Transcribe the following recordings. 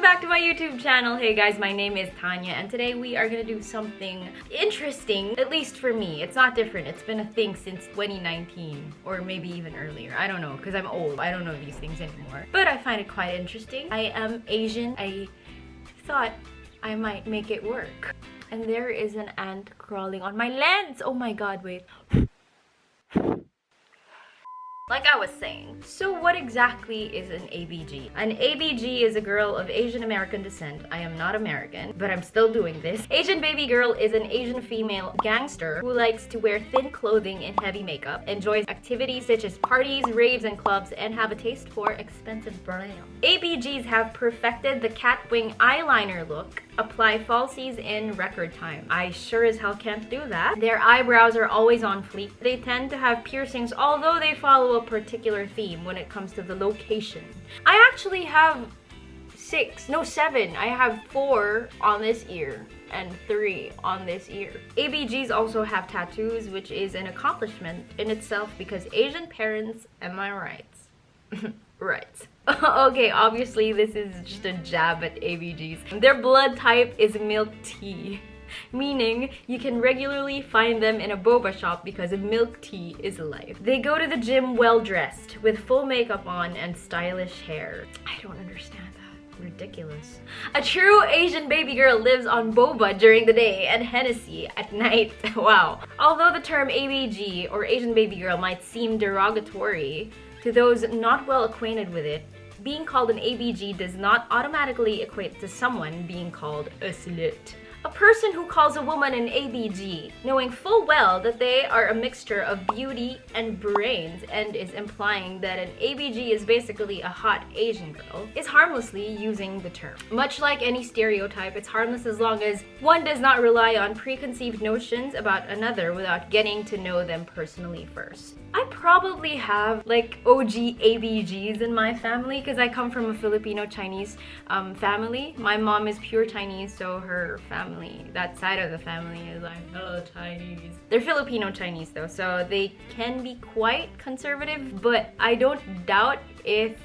back to my YouTube channel. Hey guys, my name is Tanya and today we are gonna do something interesting, at least for me. It's not different. It's been a thing since 2019 or maybe even earlier. I don't know because I'm old. I don't know these things anymore. But I find it quite interesting. I am Asian. I thought I might make it work. And there is an ant crawling on my lens. Oh my god, wait. Like I was saying, so what exactly is an ABG? An ABG is a girl of Asian American descent. I am not American, but I'm still doing this. Asian baby girl is an Asian female gangster who likes to wear thin clothing and heavy makeup, enjoys activities such as parties, raves, and clubs, and have a taste for expensive brands. ABGs have perfected the cat wing eyeliner look, apply falsies in record time. I sure as hell can't do that. Their eyebrows are always on fleek. They tend to have piercings, although they follow a particular theme when it comes to the location. I actually have 7. I have 4 on this ear and 3 on this ear. ABGs also have tattoos, which is an accomplishment in itself because Asian parents, am I right? Right. Okay, obviously this is just a jab at ABGs. Their blood type is milk tea, meaning you can regularly find them in a boba shop because milk tea is life. They go to the gym well dressed, with full makeup on and stylish hair. I don't understand that. Ridiculous. A true Asian baby girl lives on boba during the day and Hennessy at night. Wow. Although the term ABG or Asian baby girl might seem derogatory to those not well acquainted with it, being called an ABG does not automatically equate to someone being called a slut. A person who calls a woman an ABG, knowing full well that they are a mixture of beauty and brains and is implying that an ABG is basically a hot Asian girl, is harmlessly using the term. Much like any stereotype, it's harmless as long as one does not rely on preconceived notions about another without getting to know them personally first. I probably have like OG ABGs in my family because I come from a Filipino Chinese family. My mom is pure Chinese, so her family, that side of the family is like, hello Chinese. They're Filipino Chinese though, so they can be quite conservative, but I don't doubt if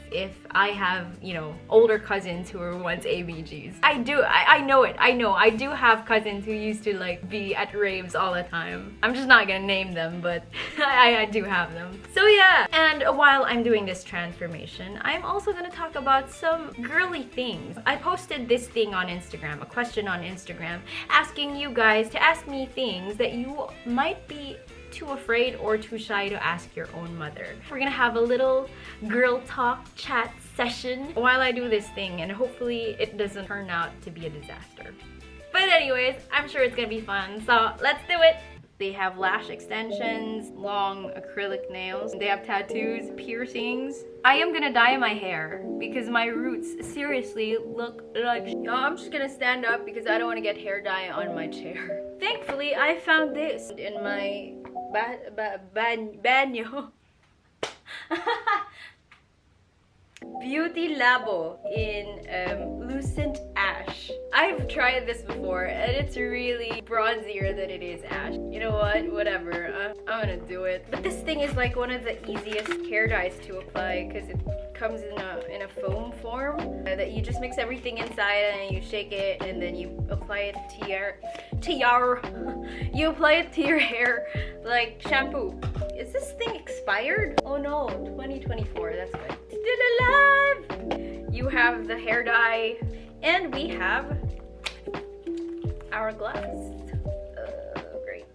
I have, you know, older cousins who were once ABGs. I know it. I do have cousins who used to like be at raves all the time. I'm just not gonna name them, but I do have them. So yeah, and while I'm doing this transformation, I'm also gonna talk about some girly things. I posted this thing on Instagram, a question on Instagram, asking you guys to ask me things that you might be too afraid or too shy to ask your own mother. We're gonna have a little girl talk chat session while I do this thing, and hopefully it doesn't turn out to be a disaster. But anyways, I'm sure it's gonna be fun, so let's do it. They have lash extensions, long acrylic nails, they have tattoos, piercings. I am gonna dye my hair because my roots seriously look like I'm just gonna stand up because I don't want to get hair dye on my chair. Thankfully, I found this in my banyo. Beauty Labo in Lucent Ash. I've tried this before and it's really bronzier than it is ash. You know what? Whatever. I'm gonna do it. But this thing is like one of the easiest hair dyes to apply because it comes in a foam form that you just mix everything inside and you shake it and then you apply it you apply it to your hair like shampoo. Is this thing expired? Oh no, 2024, that's good. Still alive! You have the hair dye, and we have our gloves. Great.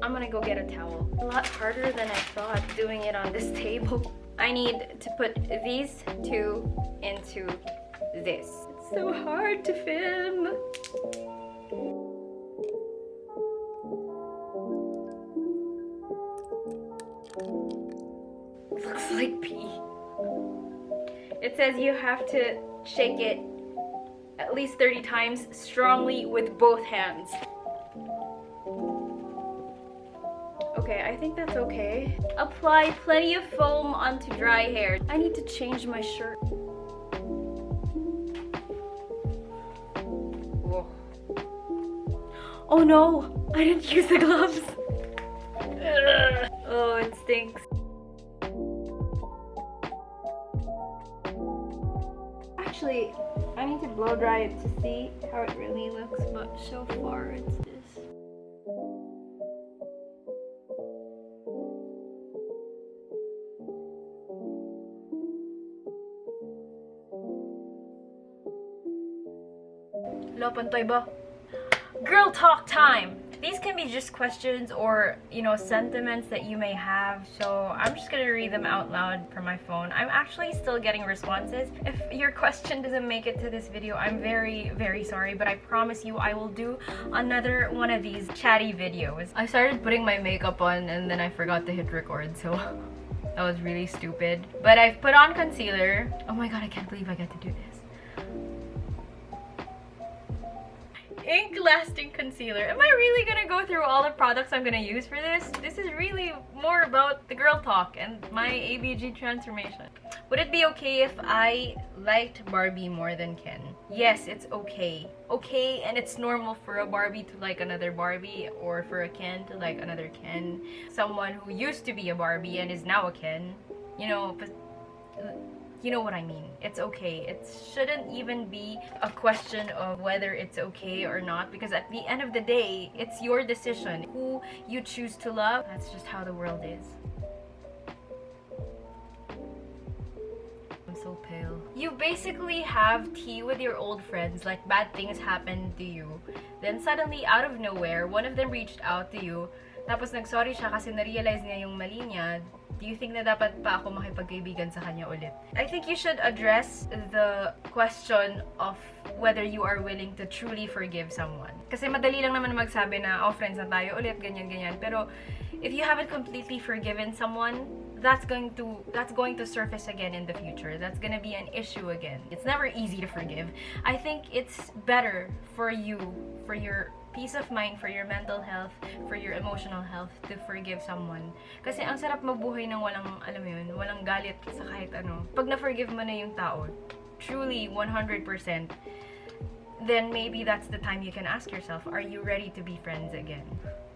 I'm gonna go get a towel. A lot harder than I thought doing it on this table. I need to put these 2 into this. It's so hard to film. Looks like pee. It says you have to shake it at least 30 times strongly with both hands. Okay, I think that's okay. Apply plenty of foam onto dry hair. I need to change my shirt. Whoa. Oh no, I didn't use the gloves. Oh, it stinks. Actually, I need to blow dry it to see how it really looks, but so far it's this. Lopantoy ba? Girl talk time! These can be just questions or, you know, sentiments that you may have. So I'm just gonna read them out loud from my phone. I'm actually still getting responses. If your question doesn't make it to this video, I'm very, very sorry. But I promise you I will do another one of these chatty videos. I started putting my makeup on and then I forgot to hit record. So that was really stupid. But I've put on concealer. Oh my god, I can't believe I get to do this. Ink lasting concealer. Am I really gonna go through all the products I'm gonna use for this? This is really more about the girl talk and my ABG transformation. Would it be okay if I liked Barbie more than Ken? Yes, it's okay. Okay, and it's normal for a Barbie to like another Barbie or for a Ken to like another Ken. Someone who used to be a Barbie and is now a Ken. You know, but you know what I mean. It's okay. It shouldn't even be a question of whether it's okay or not, because at the end of the day, it's your decision. Who you choose to love, that's just how the world is. I'm so pale. You basically have tea with your old friends, like bad things happen to you. Then suddenly, out of nowhere, one of them reached out to you. Tapos nag-sorry siya kasi na-realize niya yung mali niya. Do you think na dapat pa ako makipagkaibigan sa kanya ulit? I think you should address the question of whether you are willing to truly forgive someone. Kasi madali lang naman magsabi na, oh, friends na tayo ulit, ganyan-ganyan. Pero if you haven't completely forgiven someone, that's going to surface again in the future. That's gonna be an issue again. It's never easy to forgive. I think it's better for you, for your peace of mind, for your mental health, for your emotional health, to forgive someone. Kasi ang sarap mabuhay ng walang, alam mo yun, walang galit sa kahit ano. Pag na-forgive mo na yung tao, truly, 100%, then maybe that's the time you can ask yourself, are you ready to be friends again?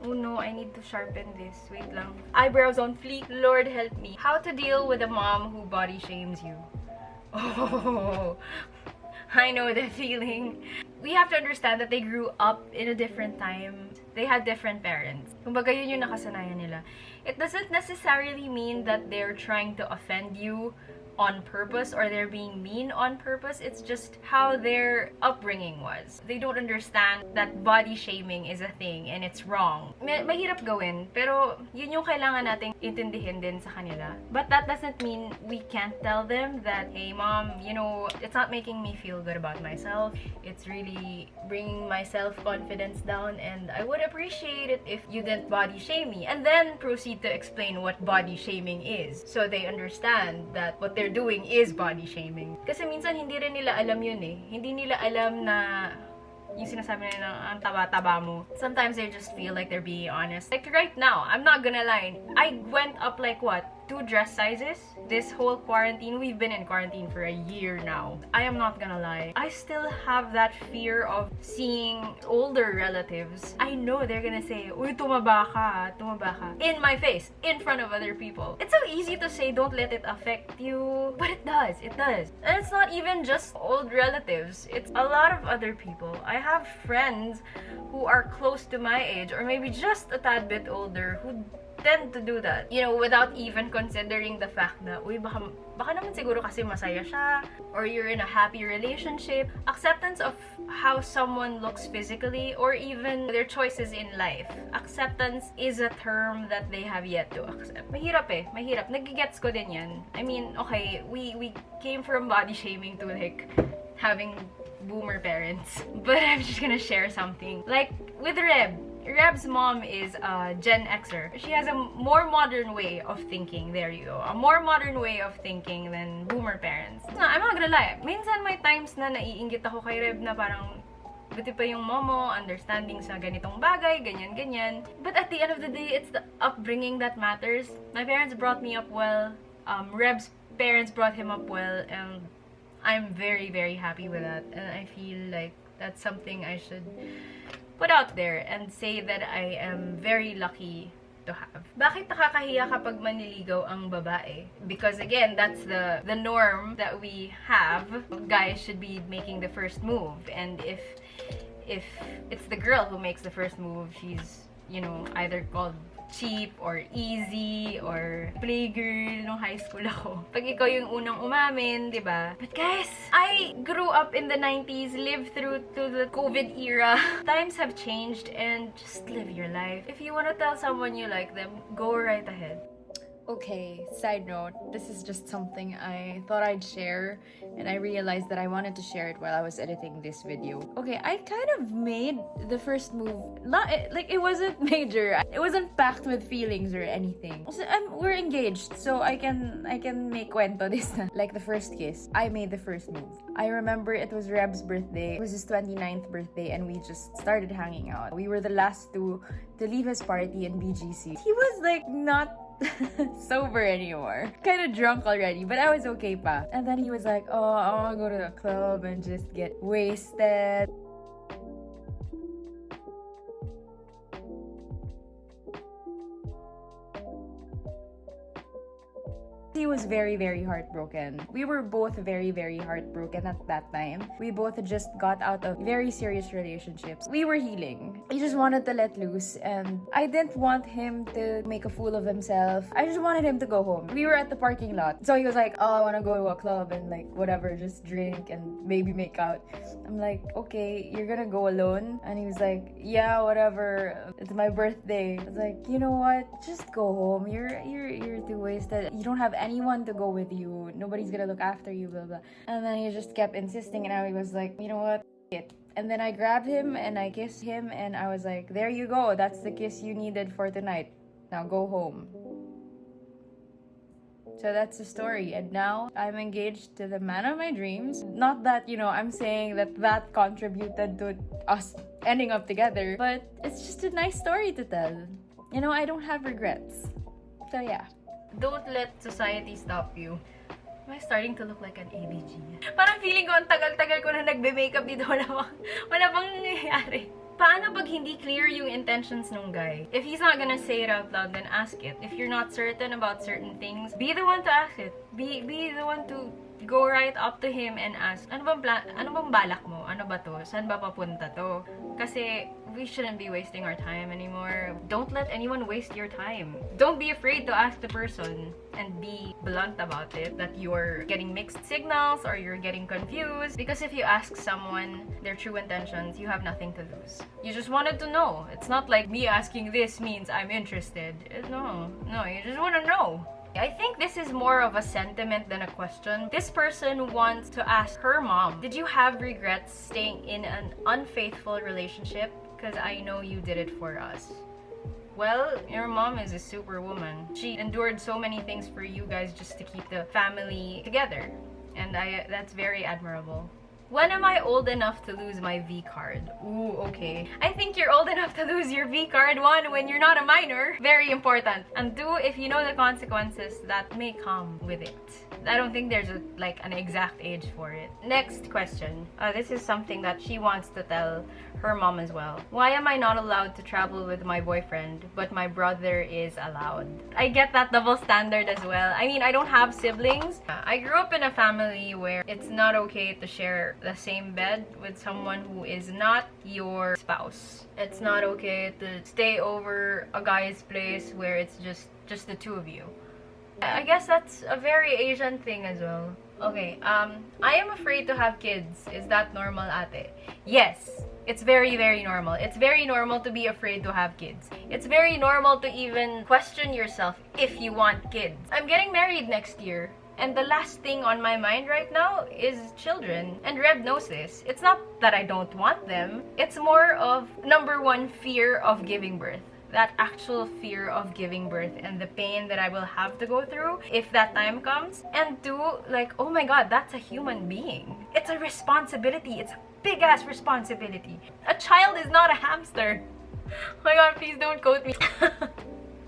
Oh no, I need to sharpen this. Wait lang. Eyebrows on fleek. Lord help me. How to deal with a mom who body shames you. Oh, I know the feeling. We have to understand that they grew up in a different time. They had different parents. Kumbaga yun yung nakasanayan nila. It doesn't necessarily mean that they're trying to offend you on purpose or they're being mean on purpose. It's just how their upbringing was. They don't understand that body shaming is a thing and it's wrong. Mahirap gawin, pero yun yung kailangan nating intindihin din sa kanila. But that doesn't mean we can't tell them that, hey mom, you know, it's not making me feel good about myself. It's really bringing my self-confidence down and I would appreciate it if you didn't body shame me. And then proceed to explain what body shaming is so they understand that what they're doing is body shaming. Kasi minsan hindi rin nila alam yun eh. Hindi nila alam na yung sinasabi nila ang taba-taba mo. Sometimes they just feel like they're being honest. Like right now, I'm not gonna lie. I went up like what? 2 dress sizes this whole quarantine. We've been in quarantine for a year now. I am not gonna lie. I still have that fear of seeing older relatives. I know they're gonna say, uy, tumaba ka, tumaba ka. In my face, in front of other people. It's so easy to say, don't let it affect you. But it does, it does. And it's not even just old relatives. It's a lot of other people. I have friends who are close to my age, or maybe just a tad bit older, who tend to do that, you know, without even considering the fact na, uy, baka naman siguro kasi masaya siya, or you're in a happy relationship. Acceptance of how someone looks physically, or even their choices in life. Acceptance is a term that they have yet to accept. Mahirap eh, mahirap. Nagigets ko din yan. I mean, okay, we came from body shaming to like having boomer parents. But I'm just gonna share something. Like, with Reb's mom is a Gen Xer. She has a more modern way of thinking. There you go. A more modern way of thinking than boomer parents. No, I'm not gonna lie. Minsan may times na naiinggit ako kay Reb na parang buti pa yung momo, understanding sa ganitong bagay, ganyan-ganyan. But at the end of the day, it's the upbringing that matters. My parents brought me up well. Reb's parents brought him up well. And I'm very, very happy with that. And I feel like that's something I should put out there and say that I am very lucky to have. Bakit nakakahiya kapag manliligaw ang babae? Because again, that's the norm that we have. Guys should be making the first move, and if it's the girl who makes the first move, she's, you know, either called cheap or easy or playgirl nung high school ako. Pag ikaw yung unang umamin, di ba? But guys, I grew up in the 90s, lived through to the COVID era. Times have changed, and just live your life. If you want to tell someone you like them, go right ahead. Okay, side note, this is just something I thought I'd share, and I realized that I wanted to share it while I was editing this video. Okay, I kind of made the first move, not like it wasn't major, it wasn't packed with feelings or anything. Also, we're engaged, so I can make cuento this time. Like the first kiss, I made the first move. I remember it was Reb's birthday, it was his 29th birthday, and we just started hanging out. We were the last to leave his party in BGC. He was like not sober anymore, kind of drunk already, but I was okay pa. And then he was like, oh, I want to go to the club and just get wasted. He was very, very heartbroken. We were both very, very heartbroken at that time. We both just got out of very serious relationships. We were healing. He just wanted to let loose, and I didn't want him to make a fool of himself. I just wanted him to go home. We were at the parking lot. So he was like, oh, I want to go to a club and like whatever, just drink and maybe make out. I'm like, okay, you're gonna go alone? And he was like, yeah, whatever. It's my birthday. I was like, you know what? Just go home. You're too wasted. You don't have anyone to go with you. Nobody's gonna look after you, blah blah. And then he just kept insisting, and I was like, you know what? It. And then I grabbed him and I kissed him, and I was like, there you go. That's the kiss you needed for tonight. Now go home. So that's the story, and now I'm engaged to the man of my dreams. Not that, you know, I'm saying that contributed to us ending up together, but it's just a nice story to tell. You know, I don't have regrets. So yeah. Don't let society stop you. Am I starting to look like an ABG? Parang feeling ko ang tagal-tagal ko na nagbe-makeup dito. Wala bang nangyayari. Paano pag hindi clear yung intentions nung guy? If he's not gonna say it out loud, then ask it. If you're not certain about certain things, be the one to ask it. Be the one to go right up to him and ask, ano bang balak mo? Ano ba to? Saan ba papunta to? Kasi we shouldn't be wasting our time anymore. Don't let anyone waste your time. Don't be afraid to ask the person and be blunt about it, that you're getting mixed signals or you're getting confused. Because if you ask someone their true intentions, you have nothing to lose. You just wanted to know. It's not like me asking this means I'm interested. No, you just want to know. I think this is more of a sentiment than a question. This person wants to ask her mom, did you have regrets staying in an unfaithful relationship? Because I know you did it for us. Well, your mom is a superwoman. She endured so many things for you guys just to keep the family together. And that's very admirable. When am I old enough to lose my V card? Ooh, okay. I think you're old enough to lose your V card, one, when you're not a minor. Very important. And two, if you know the consequences that may come with it. I don't think there's an exact age for it. Next question. This is something that she wants to tell her mom as well. Why am I not allowed to travel with my boyfriend, but my brother is allowed? I get that double standard as well. I mean, I don't have siblings. I grew up in a family where it's not okay to share the same bed with someone who is not your spouse. It's not okay to stay over a guy's place where it's just the two of you. I guess that's a very Asian thing as well. Okay, I am afraid to have kids. Is that normal, ate? Yes, it's very, very normal. It's very normal to be afraid to have kids. It's very normal to even question yourself if you want kids. I'm getting married next year, and the last thing on my mind right now is children. And Reb knows this. It's not that I don't want them. It's more of, number one, fear of giving birth. That actual fear of giving birth and the pain that I will have to go through if that time comes. And two, like, oh my god, that's a human being. It's a responsibility. It's a big-ass responsibility. A child is not a hamster. Oh my god, please don't quote me.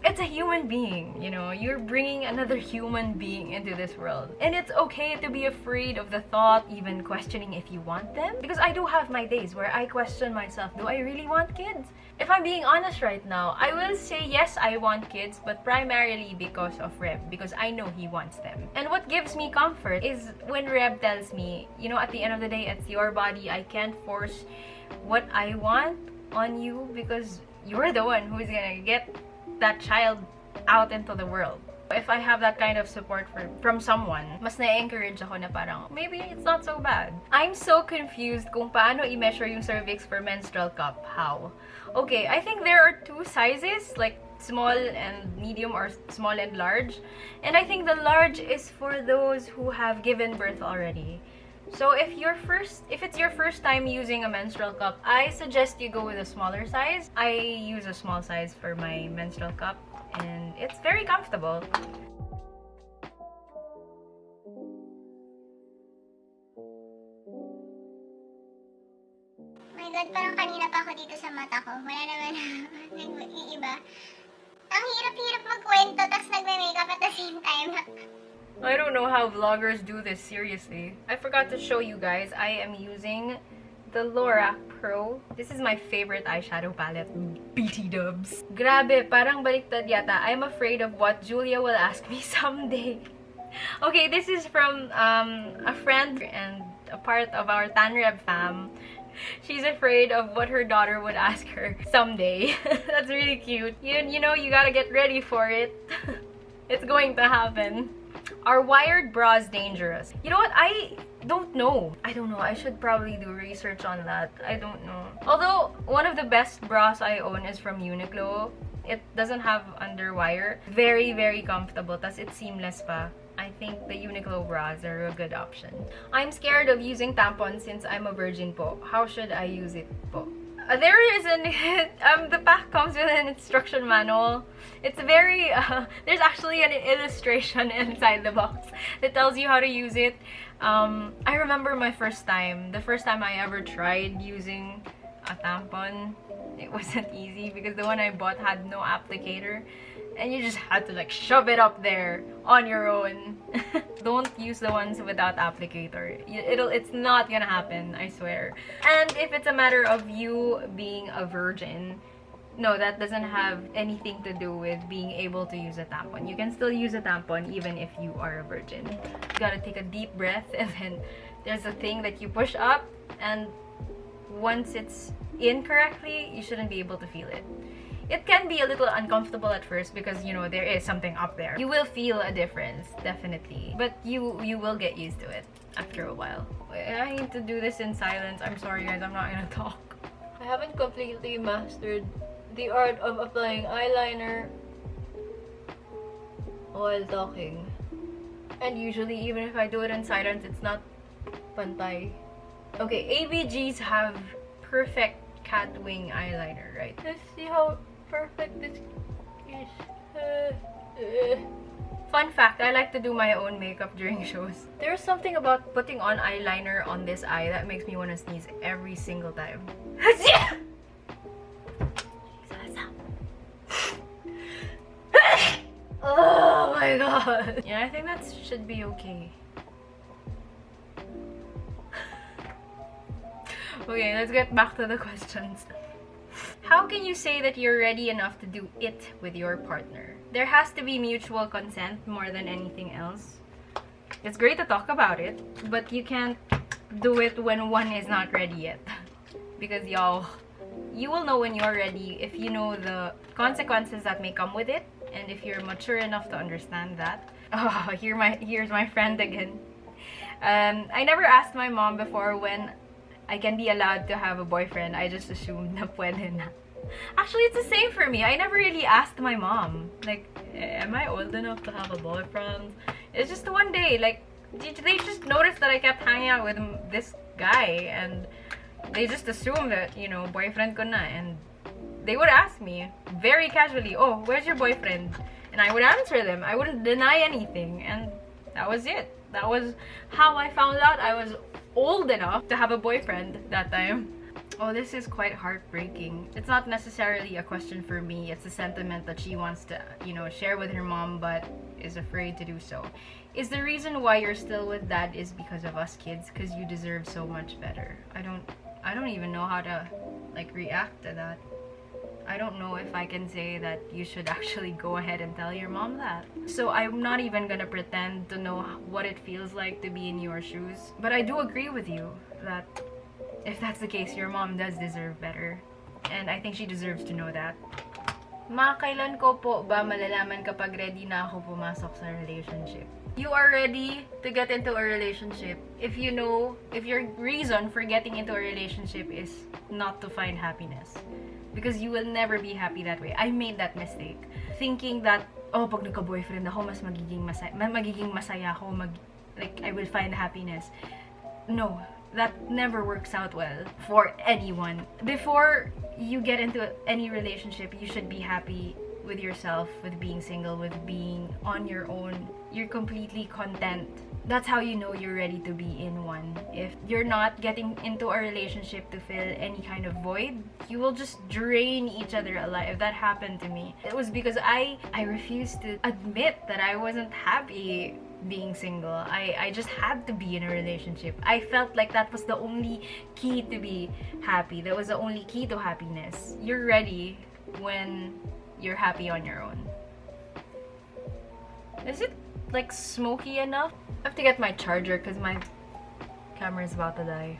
It's a human being, you know? You're bringing another human being into this world. And it's okay to be afraid of the thought, even questioning if you want them. Because I do have my days where I question myself, do I really want kids? If I'm being honest right now, I will say yes, I want kids, but primarily because of Reb, because I know he wants them. And what gives me comfort is when Reb tells me, you know, at the end of the day, it's your body. I can't force what I want on you because you're the one who's gonna get that child out into the world. If I have that kind of support from someone, mas na-encourage ako na parang, maybe it's not so bad. I'm so confused kung paano i-measure yung cervix for menstrual cup. How? Okay, I think there are two sizes, like small and medium or small and large. And I think the large is for those who have given birth already. So if it's your first time using a menstrual cup, I suggest you go with a smaller size. I use a small size for my menstrual cup and it's very comfortable. My God, parang kanina pa ako dito sa mata ko. Wala naman nag-iiba. Ang hirap-hirap magkwento, tapos nagme-makeup at the same time. I don't know how vloggers do this, seriously. I forgot to show you guys. I am using the Lorac Pro. This is my favorite eyeshadow palette. BT dubs. Grabe, parang baliktad yata. I'm afraid of what Julia will ask me someday. Okay, this is from a friend and a part of our Tanreb fam. She's afraid of what her daughter would ask her someday. That's really cute. You know, you gotta get ready for it. It's going to happen. Are wired bras dangerous? You know what? I don't know. I don't know. I should probably do research on that. I don't know. Although, one of the best bras I own is from Uniqlo. It doesn't have underwire. Very, very comfortable. Tas it's seamless pa. I think the Uniqlo bras are a good option. I'm scared of using tampons since I'm a virgin po. How should I use it po? There is the pack comes with an instruction manual. It's very, there's actually an illustration inside the box that tells you how to use it. I remember the first time I ever tried using a tampon. It wasn't easy because the one I bought had no applicator. And you just had to like shove it up there on your own. Don't use the ones without applicator. It's not gonna happen, I swear. And if it's a matter of you being a virgin, no, that doesn't have anything to do with being able to use a tampon. You can still use a tampon even if you are a virgin. You gotta take a deep breath and then there's a thing that you push up and once it's in correctly, you shouldn't be able to feel it. It can be a little uncomfortable at first because, you know, there is something up there. You will feel a difference, definitely. But you will get used to it after a while. I need to do this in silence. I'm sorry guys, I'm not gonna talk. I haven't completely mastered the art of applying eyeliner while talking. And usually, even if I do it in silence, it's not pantay. Okay, ABGs have perfect cat wing eyeliner, right? Let's see how perfect this is. Fun fact, I like to do my own makeup during shows. There's something about putting on eyeliner on this eye that makes me want to sneeze every single time. Oh my god. Yeah, I think that should be okay. Okay, let's get back to the questions. How can you say that you're ready enough to do it with your partner? There has to be mutual consent more than anything else. It's great to talk about it, but you can't do it when one is not ready yet. Because you will know when you're ready if you know the consequences that may come with it, and if you're mature enough to understand that. Oh, here's my friend again. I never asked my mom before when I can be allowed to have a boyfriend. I just assumed na pwede na. Actually, it's the same for me. I never really asked my mom. Like, am I old enough to have a boyfriend? It's just one day, like, they just noticed that I kept hanging out with this guy. And they just assumed that, you know, boyfriend ko na. And they would ask me very casually, oh, where's your boyfriend? And I would answer them. I wouldn't deny anything. And that was it. That was how I found out I was old enough to have a boyfriend that time. Oh, this is quite heartbreaking. It's not necessarily a question for me. It's a sentiment that she wants to, share with her mom, but is afraid to do so. Is the reason why you're still with dad is because of us kids? Because you deserve so much better. I don't even know how to, react to that. I don't know if I can say that you should actually go ahead and tell your mom that. So I'm not even gonna pretend to know what it feels like to be in your shoes. But I do agree with you that if that's the case, your mom does deserve better. And I think she deserves to know that. Kailan ko po ba malalaman kapag ready na ako pumasok sa relationship? You are ready to get into a relationship if your reason for getting into a relationship is not to find happiness. Because you will never be happy that way. I made that mistake. Thinking that, pag nagka-boyfriend ako, mas magiging masaya ako, I will find happiness. No, that never works out well for anyone. Before you get into any relationship, you should be happy with yourself, with being single, with being on your own. You're completely content. That's how you know you're ready to be in one. If you're not getting into a relationship to fill any kind of void, you will just drain each other alive. That happened to me. It was because I refused to admit that I wasn't happy being single. I just had to be in a relationship. I felt like that was the only key to be happy. That was the only key to happiness. You're ready when you're happy on your own. Is it smoky enough? I have to get my charger because my camera is about to die.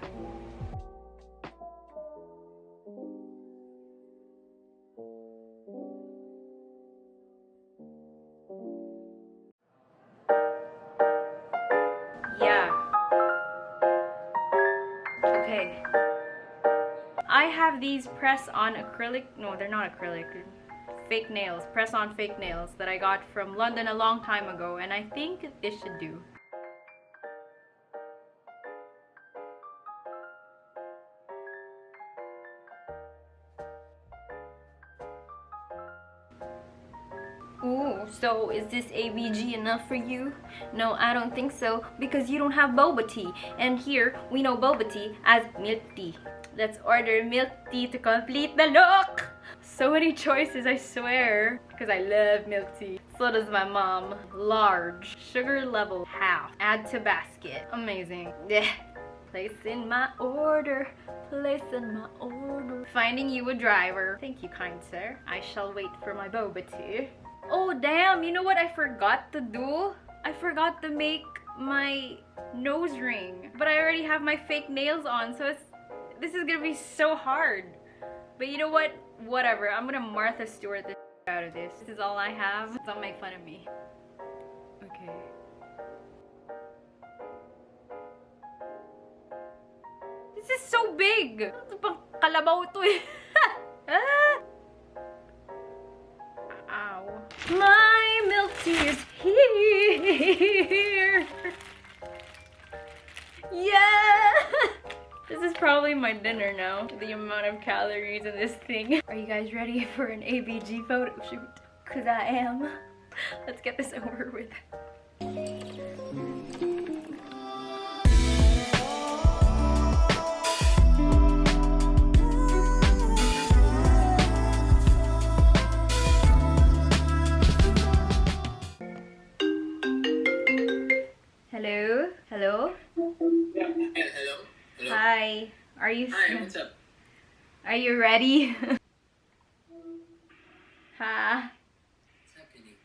Yeah. Okay. I have these press-on acrylic. No, they're not acrylic. Fake nails. Press-on fake nails that I got from London a long time ago, and I think this should do. Ooh, so is this ABG enough for you? No, I don't think so, because you don't have boba tea. And here, we know boba tea as milk tea. Let's order milk tea to complete the look! So many choices, I swear. Because I love milk tea. So does my mom. Large. Sugar level half. Add to basket. Amazing. Yeah. Place in my order. Place in my order. Finding you a driver. Thank you, kind sir. I shall wait for my boba tea. Oh damn, you know what I forgot to do? I forgot to make my nose ring. But I already have my fake nails on, so this is gonna be so hard. But you know what? Whatever. I'm gonna Martha Stewart the out of this. This is all I have. Don't make fun of me. Okay. This is so big! Ito pang kalabaw to eh. Ah! Ow. My milk tea is here! Yeah! This is probably my dinner now. The amount of calories in this thing. Are you guys ready for an ABG photo shoot? Cause I am. Let's get this over with. Hello? Hello? Yeah, hello? Hello? Hi. Are you Hi, what's up? Are you ready? Ha. What's happening?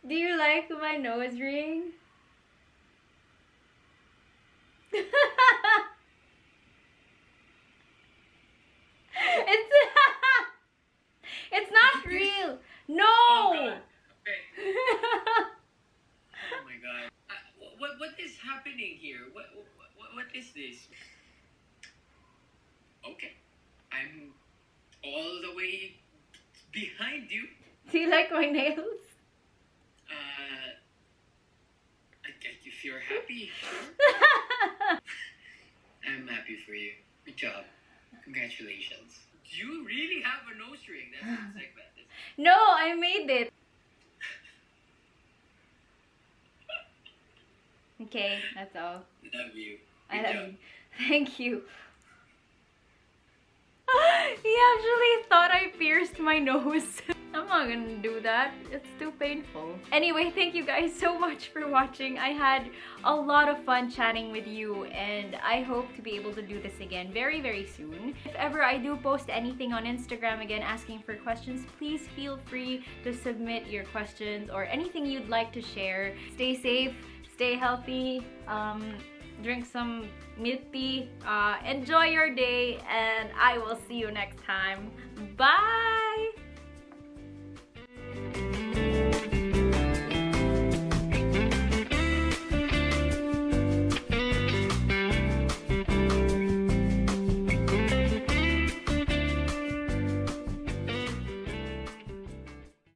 Do you like my nose ring? it's it's not real. No. Oh, God. Okay. Oh my God. What is happening here? What is this? Okay. I'm all the way behind you. Do you like my nails? If you're happy, sure. I'm happy for you. Good job. Congratulations. Do you really have a nose ring? That looks like that. No, I made it. Okay, that's all. Love you. I Good love job. you. Thank you. He actually thought I pierced my nose. I'm not gonna do that. It's too painful. Anyway, thank you guys so much for watching. I had a lot of fun chatting with you, and I hope to be able to do this again very, very soon. If ever I do post anything on Instagram again asking for questions, please feel free to submit your questions or anything you'd like to share. Stay safe, stay healthy, drink some milk tea, enjoy your day, and I will see you next time. Bye!